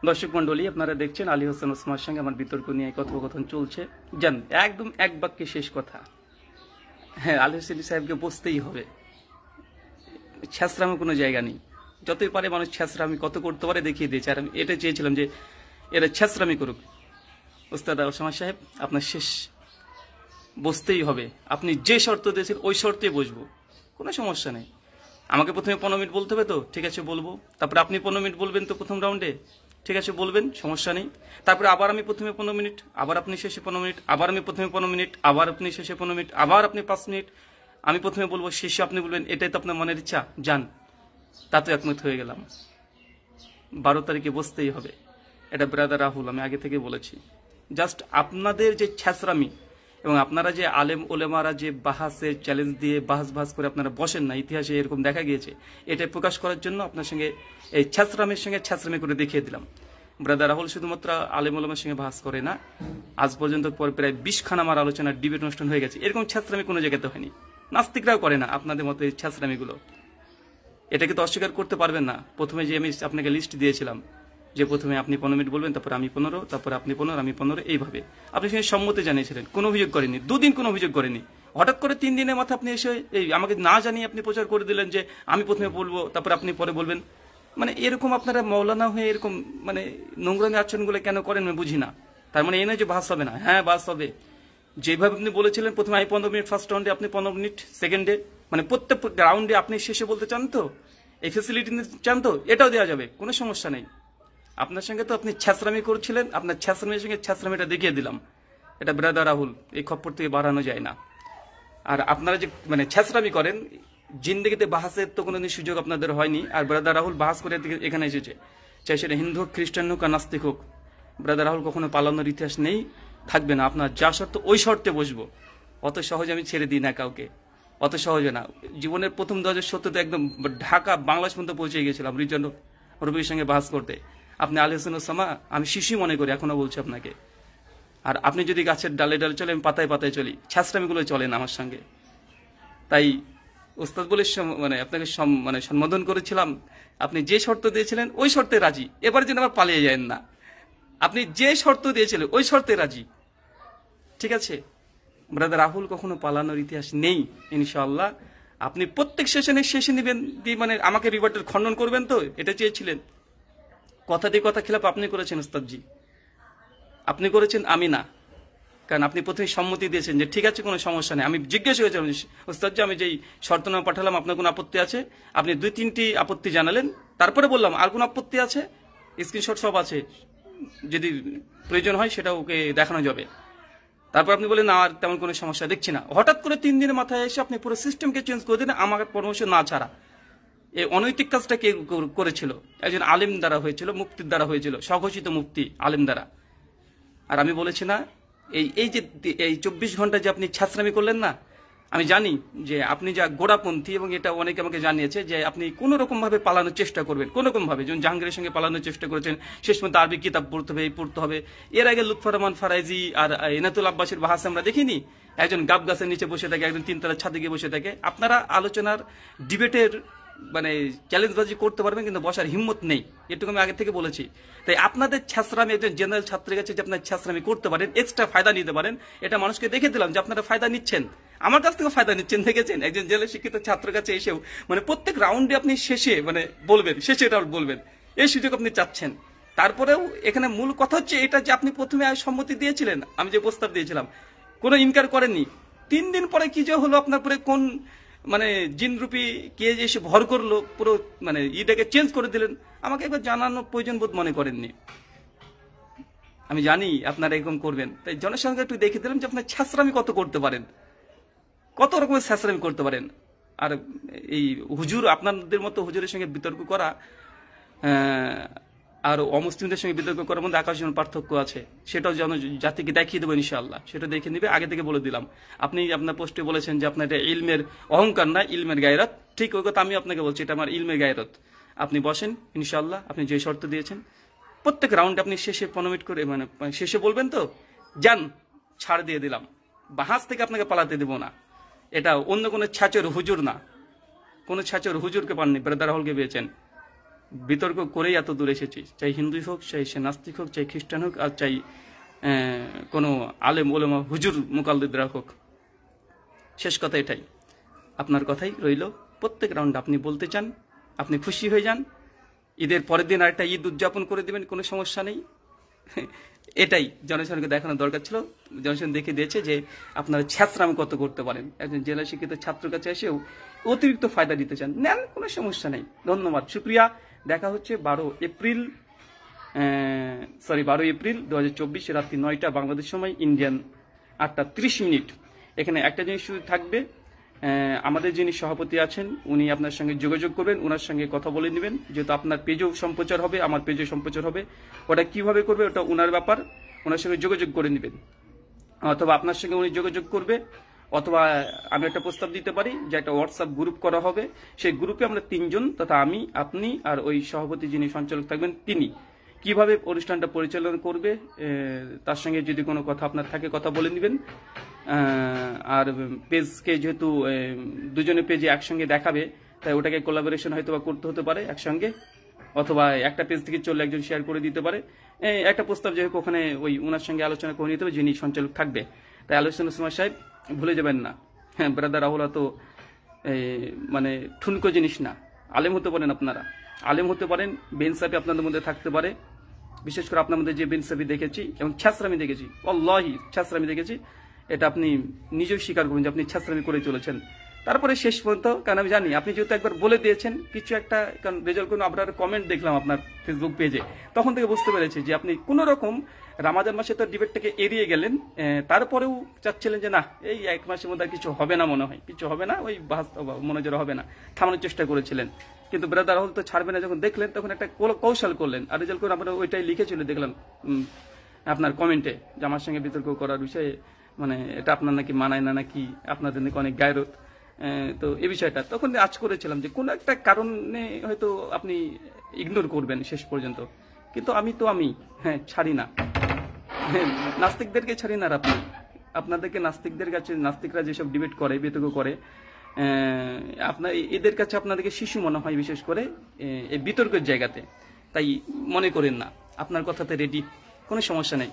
দর্শক মন্ডলী, আপনারা দেখছেন আলী হোসেন ওসমানের সঙ্গে আমার বিতর্ক নিয়ে কথোপকথন চলছে। জান, একদম এক বাক্যে শেষ কথা। হ্যাঁ, আলী হোসেন সাহেবকে বসতেই হবে। ছ্যাঁচড়ামো কোনো জায়গা নেই। যতই পারে মানুষ ছ্যাঁচড়ামি কত করতে পারে দেখিয়ে দিয়েছে। আর আমি এটা চেয়েছিলাম যে এরা ছ্যাঁচড়ামি করুক। ওস্তাদ ওসমান সাহেব, আপনার শেষ, বসতেই হবে। আপনি যে শর্ত দিয়েছেন ওই শর্তে বসবো, কোনো সমস্যা নেই। আমাকে প্রথমে 15 মিনিট বলতে হবে তো, ঠিক আছে বলবো। তারপরে আপনি 15 মিনিট বলবেন তো প্রথম রাউন্ডে, ঠিক আছে বলবেন, সমস্যা নেই। তারপরে আবার আমি প্রথমে 15 মিনিট, আবার আপনি শেষে 15 মিনিট, আবার আমি প্রথমে 15 মিনিট, আবার আপনি শেষে 15 মিনিট, আবার আপনি 5 মিনিট। আমি প্রথমে বলবো, শেষে আপনি বলবেন। এটাই তো আপনার মনের ইচ্ছা। যান, তাতে একমত হয়ে গেলাম। 12 তারিখে বসতেই হবে। এটা ব্রাদার রাহুল, আমি আগে থেকে বলেছি। জাস্ট আপনাদের যে ছ্যাঁচড়ামি এবং আপনারা যে আলেম ওলেমারা যে বাহাসে চ্যালেঞ্জ দিয়ে বাহাস করে আপনারা বসেন না, ইতিহাসে এরকম দেখা গিয়েছে, এটা প্রকাশ করার জন্য আপনার সঙ্গে এই ছ্যাঁচড়ামির সঙ্গে ছ্যাঁচড়ামি করে দেখিয়ে দিলাম। ব্রাদার রাহুল শুধুমাত্র আলেম ওলেমার সঙ্গে বাহাস করে না, আজ পর্যন্ত প্রায় 20খানা আমার আলোচনার ডিবেট অনুষ্ঠান হয়ে গেছে। এরকম ছ্যাঁচড়ামি কোনো জায়গাতে হয়নি। নাস্তিকরাও করে না আপনাদের মতো এই ছ্যাঁচড়ামিগুলো। এটাকে তো অস্বীকার করতে পারবেন না। প্রথমে যে আমি আপনাকে লিস্ট দিয়েছিলাম যে প্রথমে আপনি 15 মিনিট বলবেন, তারপর আমি 15, তারপর আপনি 15, আমি 15, এইভাবে আপনি সঙ্গে সম্মতি জানিয়েছিলেন। কোনো অভিযোগ করেনি, 2 দিন কোনো অভিযোগ করেনি। হঠাৎ করে 3 দিনের মাথা আপনি এসে এই আমাকে না জানিয়ে আপনি প্রচার করে দিলেন যে আমি প্রথমে বলবো, তারপর আপনি পরে বলবেন। মানে এরকম আপনারা মৌলানা হয়ে এরকম মানে নোংরামি আচরণগুলো কেন করেন আমি বুঝি না। তার মানে এই নয় যে বাস হবে না, হ্যাঁ বাস হবে। যেভাবে আপনি বলেছিলেন প্রথমে আমি 15 মিনিট, ফার্স্ট রাউন্ডে আপনি 15 মিনিট, সেকেন্ডে মানে প্রত্যেক রাউন্ডে আপনি শেষে বলতে চান তো, এই ফেসিলিটি চান তো, এটাও দেওয়া যাবে, কোনো সমস্যা নেই। আপনার সঙ্গে তো আপনি ছ্যাঁচড়ামি করছিলেন, আপনার ছ্যাঁচড়ামির সঙ্গে ছ্যাঁচড়ামিটা দেখিয়ে দিলাম। এটা ব্রাদার রাহুল, এই খপ্পর থেকে বাড়ানো যায় না। আর আপনারা যে মানে ছ্যাঁচড়ামি করেন, জিন্দগিতে বাহাসের তো কোনোদিন সুযোগ আপনাদের হয়নি। আর ব্রাদার রাহুল বাহাস করে এখানে এসেছে, চাই সেটা হিন্দু হোক, খ্রিস্টান হোক আর নাস্তিক হোক। ব্রাদার রাহুল কখনো পালানোর ইতিহাস নেই, থাকবে না। আপনার যা শর্ত ওই শর্তে বসবো। অত সহজে আমি ছেড়ে দিই না কাউকে, অত সহজে না। জীবনের প্রথম 2017 একদম ঢাকা বাংলাদেশ পর্যন্ত পৌঁছে গেছিলাম রিজন রবির সঙ্গে বাহাস করতে। আপনি আলী হোসেন ওসামা, আমি শিশু মনে করি, এখনো বলছি আপনাকে। আর আপনি যদি গাছের ডালে ডালে চলে, আমি পাতায় পাতায় চলি। ছ্যাঁচড়ামিগুলো চলেন আমার সঙ্গে। তাই ওস্তাদ বলে মানে আপনাকে মানে সম্বোধন করেছিলাম। আপনি যে শর্ত দিয়েছিলেন ওই শর্তে রাজি। এবার যেন আবার পালিয়ে যায় না। আপনি যে শর্ত দিয়েছিলেন ওই শর্তে রাজি, ঠিক আছে? ব্রাদার রাহুল কখনো পালানোর ইতিহাস নেই ইনশাআল্লাহ। আপনি প্রত্যেক সেশনে শেষে নেবেন দিয়ে মানে আমাকে রিভার্টের খণ্ডন করবেন তো, এটা চেয়েছিলেন। কথা দিয়ে কথা খেলাপ আপনি করেছেন ওস্তাদজি, আপনি করেছেন, আমি না। কারণ আপনি প্রথমে সম্মতি দিয়েছেন যে ঠিক আছে কোনো সমস্যা নেই। আমি জিজ্ঞেস করেছিলাম ওস্তাদজি, আমি যেই শর্তনামা পাঠালাম আপনার কোনো আপত্তি আছে? আপনি 2-3টি আপত্তি জানালেন। তারপরে বললাম আর কোনো আপত্তি আছে, স্ক্রিনশট সব আছে, যদি প্রয়োজন হয় সেটা ওকে দেখানো যাবে। তারপর আপনি বলেন না, আর তেমন কোনো সমস্যা দেখছি না। হঠাৎ করে 3 দিনের মাথায় এসে আপনি পুরো সিস্টেমকে চেঞ্জ করে দিন আমার পরামর্শ না ছাড়া। এই অনৈতিক কাজটা কে করেছিল? একজন আলেম দ্বারা হয়েছিল, মুফতির দ্বারা হয়েছিল, স্বঘোষিত মুফতি আলেম দ্বারা। আর আমি বলেছি না, এই যে এই 24 ঘন্টা যে আপনি ছ্যাঁচড়ামি করলেন না, আমি জানি যে আপনি যা গোড়াপন্থী, এবং এটা অনেকে আমাকে জানিয়েছে যে আপনি কোনো রকম ভাবে পালানোর চেষ্টা করবেন, কোনো রকম ভাবে। যেমন জাহাঙ্গীরের সঙ্গে পালানোর চেষ্টা করেছেন, শেষ পর্যন্ত আরবি কিতাব পড়তে হবে। এর আগে লুৎফর রহমান ফারাইজি আর এনাতুল আব্বাসের বাহাস আমরা দেখিনি? একজন গাব গাছের নিচে বসে থাকে, একজন 3তলার ছাদে গিয়ে বসে থাকে। আপনারা আলোচনার ডিবেটের মানে চ্যালেঞ্জবাজি করতে পারবেন, কিন্তু বসার হিম্মত নেই, এটুকু আমি আগে থেকে বলেছি। তাই আপনাদের ছ্যাঁচড়ামি, একজন জেনারেল ছাত্রের কাছে যে আপনার ছ্যাঁচড়ামি করতে পারেন, এক্সট্রা ফায়দা নিতে পারেন, এটা মানুষকে দেখে দিলাম যে আপনারা ফায়দা নিচ্ছেন, আমার কাছ থেকে ফায়দা নিচ্ছেন। দেখেছেন একজন জেলে শিক্ষিত ছাত্রের কাছে এসেও মানে প্রত্যেক রাউন্ডে আপনি শেষে মানে বলবেন, শেষে এটা বলবেন, এই সুযোগ আপনি চাচ্ছেন। তারপরেও এখানে মূল কথা হচ্ছে এটা যে আপনি প্রথমে সম্মতি দিয়েছিলেন, আমি যে প্রস্তাব দিয়েছিলাম, কোনো ইনকার করেননি। 3 দিন পরে কি যে হলো আপনার পরে, কোন মানে জিনরূপী কে যে এসে ভর করলো, পুরো মানে ইটাকে চেঞ্জ করে দিলেন, আমাকে একবার জানানোর প্রয়োজন বোধ মনে করেননি। আমি জানি আপনারা এরকম করবেন, তাই জনসংখ্যা একটু দেখে দিলাম যে আপনার ছ্যাঁচড়ামি কত করতে পারেন, কত রকমের ছ্যাঁচড়ামি করতে পারেন। আর এই হুজুর, আপনাদের মতো হুজুরের সঙ্গে বিতর্ক করা আর অমুসলিমদের সঙ্গে বিতর্ক করার মধ্যে আকাশ যেমন পার্থক্য আছে, সেটাও যেন জাতিকে দেখিয়ে দেবো ইনশাআল্লাহ। সেটা দেখে নিবে, আগে থেকে বলে দিলাম। আপনি আপনার পোস্টে বলেছেন যে আপনার এটা ইলমের অহংকার না, ইলমের গায়রত। ঠিক ওই কথা আমি আপনাকে বলছি, এটা আমার ইলমের গায়রত। আপনি বসেন ইনশাআল্লাহ, আপনি যে শর্ত দিয়েছেন প্রত্যেক রাউন্ডে আপনি শেষে 15 মিনিট করে মানে শেষে বলবেন তো, যান, ছাড় দিয়ে দিলাম। বাহাস থেকে আপনাকে পালাতে দেবো না। এটা অন্য কোনো ছাচের হুজুর না, কোনো ছাচের হুজুরকে পাননি, ব্রাদার রাহুলকে পেয়েছেন। বিতর্ক করেই এত দূর এসেছি, চাই হিন্দু হোক, চাই সে নাস্তিক হোক, চাই খ্রিস্টান হোক, আর চাই কোনো আলেম ওলেমা হুজুর মুকাল্লিদরা হোক। শেষ কথা এটাই, আপনার কথাই রইল। প্রত্যেক রাউন্ড আপনি বলতে চান, আপনি খুশি হয়ে যান, ঈদের পরের দিন আরেকটা ঈদ উদযাপন করে দেবেন, কোনো সমস্যা নেই। এটাই জনসাধারণকে দেখানোর দরকার ছিল। জনসাধারণ দেখে দিয়েছে যে আপনারা ছ্যাঁচড়ামি কত করতে পারেন। একজন জেলা শিক্ষিত ছাত্রের কাছে এসেও অতিরিক্ত ফায়দা দিতে চান, নেন, কোনো সমস্যা নেই। ধন্যবাদ, শুক্রিয়া। দেখা হচ্ছে 12 এপ্রিল 2024 রাত্রি 9টা বাংলাদেশ সময়, ইন্ডিয়ান 8:30। এখানে একটা জিনিস শুধু থাকবে, আমাদের যিনি সভাপতি আছেন উনি আপনার সঙ্গে যোগাযোগ করবেন, ওনার সঙ্গে কথা বলে নেবেন, যেহেতু আপনার পেজও সম্প্রচার হবে, আমার পেজও সম্প্রচার হবে। ওটা কিভাবে করবে ওটা ওনার ব্যাপার, ওনার সঙ্গে যোগাযোগ করে নেবেন। অথবা আপনার সঙ্গে উনি যোগাযোগ করবে, অথবা আমি একটা প্রস্তাব দিতে পারি যে একটা হোয়াটসঅ্যাপ গ্রুপ করা হবে, সেই গ্রুপে আমরা 3 জন, তথা আমি, আপনি আর ওই সভাপতি যিনি সঞ্চালক থাকবেন তিনি কিভাবে অনুষ্ঠানটা পরিচালনা করবে তার সঙ্গে যদি কোনো কথা আপনার থাকে কথা বলে নেবেন। আর পেজকে যেহেতু দুজনের পেজে একসঙ্গে দেখাবে, তাই ওটাকে কোলাবোরেশন হয়তো বা করতে হতে পারে একসঙ্গে, অথবা একটা পেজ থেকে চললে একজন শেয়ার করে দিতে পারে। একটা প্রস্তাব যে হোক, ওখানে ওই ওনার সঙ্গে আলোচনা করে নিতে হবে যিনি সঞ্চালক থাকবে। তাই আলোচনার সময় সাহেব ভুলে যাবেন না। হ্যাঁ, ব্রাদার রাহুল তো মানে ঠুনকো জিনিস না। আলেম হতে পারেন আপনারা, আলেম হতে পারেন, বেইনসাফি আপনাদের মধ্যে থাকতে পারে। বিশেষ করে আপনার মধ্যে যে বেইনসাফি দেখেছি এবং ছ্যাঁচড়ামি দেখেছি, আল্লাহি ছ্যাঁচড়ামি দেখেছি, এটা আপনি নিজেও স্বীকার করবেন যে আপনি ছ্যাঁচড়ামি করে চলেছেন। তারপরে শেষ পর্যন্ত, কারণ আমি জানি আপনি যেহেতু একবার বলে দিয়েছেন কিছু একটা, কারণ রেজাল্ট কোনো আপনার কমেন্ট দেখলাম আপনার ফেসবুক পেজে, তখন থেকে বুঝতে পেরেছি যে আপনি কোনো রকম রামাজান মাসে তো ডিবেটটাকে এড়িয়ে গেলেন, তারপরেও চাচ্ছিলেন যে না এই 1 মাসের মধ্যে কিছু হবে না, মনে হয় কিছু হবে না, ওই মনোজোর হবে না, থামানোর চেষ্টা করেছিলেন। কিন্তু ব্রাদার রাহুল তো ছাড়বে না যখন দেখলেন, তখন একটা কৌশল করলেন, আর রেজাল্ট করে আপনারা ওইটাই লিখেছিল দেখলাম আপনার কমেন্টে, যে আমার সঙ্গে বিতর্ক করার বিষয়ে, মানে এটা আপনার নাকি মানায় না, নাকি আপনাদের নাকি অনেক গায়রত। তো এই বিষয়টা তখন আজ করেছিলাম যে কোনো একটা কারণে হয়তো আপনি ইগনোর করবেন শেষ পর্যন্ত, কিন্তু আমি হ্যাঁ ছাড়ি না, নাস্তিকদেরকে ছাড়ি না। আর আপনাদেরকে নাস্তিকদের কাছে, নাস্তিকরা যেসব ডিবেট করে, বিতর্ক করে, আপনার এদের কাছে আপনাদেরকে শিশু মনে হয়, বিশেষ করে এই বিতর্কের জায়গাতে। তাই মনে করেন না, আপনার কথাতে রেডি, কোনো সমস্যা নেই।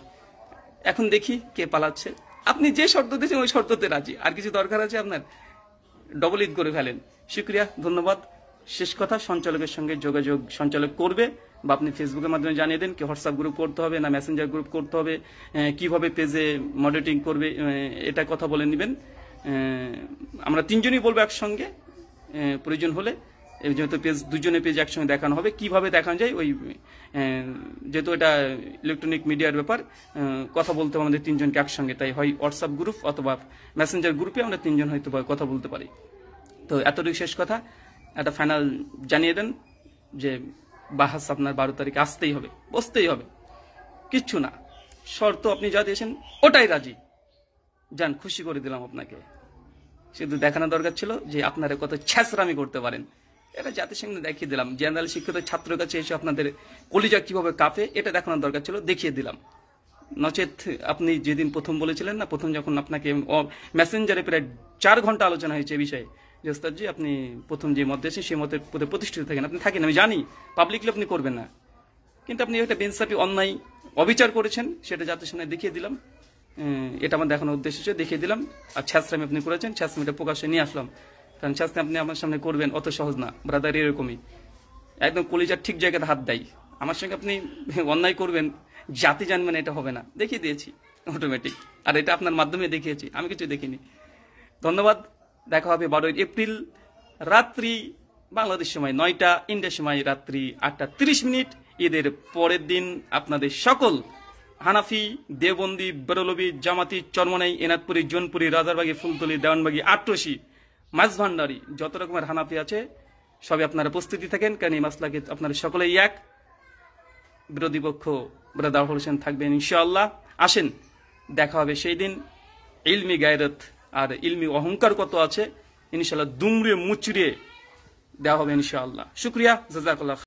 এখন দেখি কে পালাচ্ছে। আপনি যে শর্ত দিয়েছেন ওই শর্ততে রাজি, আর কিছু দরকার আছে আপনার, ডবল ঈদ করে ফেলেন। শুক্রিয়া, ধন্যবাদ। শেষ কথা, সঞ্চালকের সঙ্গে যোগাযোগ সঞ্চালক করবে, বা আপনি ফেসবুকের মাধ্যমে জানিয়ে দেন কি হোয়াটসঅ্যাপ গ্রুপ করতে হবে না মেসেঞ্জার গ্রুপ করতে হবে, কিভাবে পেজে মডারেটিং করবে, এটা কথা বলে নেবেন। আমরা 3 জনই বলবো একসঙ্গে, প্রয়োজন হলে, যেহেতু পেজ দুজনের পেজ একসঙ্গে দেখানো হবে, কিভাবে দেখানো যায় ওই, যেহেতু এটা ইলেকট্রনিক মিডিয়ার ব্যাপার, কথা বলতে হবে আমাদের 3 জনকে একসঙ্গে। তাই হয় হোয়াটসঅ্যাপ গ্রুপ অথবা মেসেঞ্জার গ্রুপে আমরা 3 জন হয়তো কথা বলতে পারি। তো এতটুকু শেষ কথা, একটা ফাইনাল জানিয়ে দেন যে বাহাস আপনার 12 তারিখে আসতেই হবে, বসতেই হবে, কিচ্ছু না, শর্ত আপনি যা দিয়েছেন ওটাই রাজি যান, খুশি করে দিলাম আপনাকে। শুধু দেখানো দরকার ছিল যে আপনারা কত ছ্যাঁচড়ামি করতে পারেন, এটা জাতিসংঘ দেখিয়ে দিলাম। জেনারেল শিক্ষিত ছাত্রের কাছে এসে আপনাদের কলিজা কিভাবে কাঁপে, এটা দেখানোর দরকার ছিল, দেখিয়ে দিলাম। নচেত আপনি যেদিন প্রথম বলেছিলেন না, প্রথম যখন আপনাকে মেসেঞ্জারে প্রায় 4 ঘন্টা আলোচনা হয়েছে এই বিষয়ে, যে ওস্তাদজি আপনি প্রথম যে মত দিয়েছেন সেই মতের প্রতি প্রতিষ্ঠিত থাকেন, আপনি থাকেন, আমি জানি পাবলিকলি আপনি করবেন না, কিন্তু আপনি একটা বেইনসাফি অন্যায় অবিচার করেছেন, সেটা জাতিসংঘে দেখিয়ে দিলাম। এটা আমার দেখানোর উদ্দেশ্য ছিল, দেখিয়ে দিলাম। আর ছ্যাঁচড়ামি আপনি করেছেন, ছ্যাঁচড়ামিটা প্রকাশ্যে নিয়ে আসলাম, কারণ ছ্যাঁচড়ামি আপনি আমার সামনে করবেন অত সহজ না ব্রাদার, এরকমই একদম কলিজার ঠিক জায়গাতে হাত দেয়। আমার সঙ্গে আপনি অন্যায় করবেন, জাতি জানবেন, এটা হবে না, দেখিয়ে দিয়েছি অটোমেটিক। আর এটা আপনার মাধ্যমে দেখিয়েছি, আমি কিছু দেখিনি। ধন্যবাদ, দেখা হবে 12 এপ্রিল রাত্রি বাংলাদেশ সময় 9টা, ইন্ডিয়া সময় রাত্রি 8:30। ঈদের পরের দিন আপনাদের সকল হানাফি, দেওবন্দি, বেরলবি, জামাতি, চরমনাই, এনাদপুরি, জোনপুরি, রাজারবাগি, ফুলতলি, দেওয়ানবাগি, আটরশি, মাঝভান্ডারি, যত রকমের হানাফি আছে সবে আপনারা প্রস্তুতি থাকেন, কারণ এই মাসলাকে আপনারা সকলেই এক। বিরোধী পক্ষ ব্রাদার হোসেন থাকবেন ইনশাআল্লাহ। আসেন, দেখা হবে সেই দিন। ইলমি গায়রত আর ইলমি অহংকার কত আছে ইনশাআল্লাহ দুমড়ে মুচড়ে দেওয়া হবে ইনশাআল্লাহ। শুক্রিয়া, জাযাকাল্লাহ।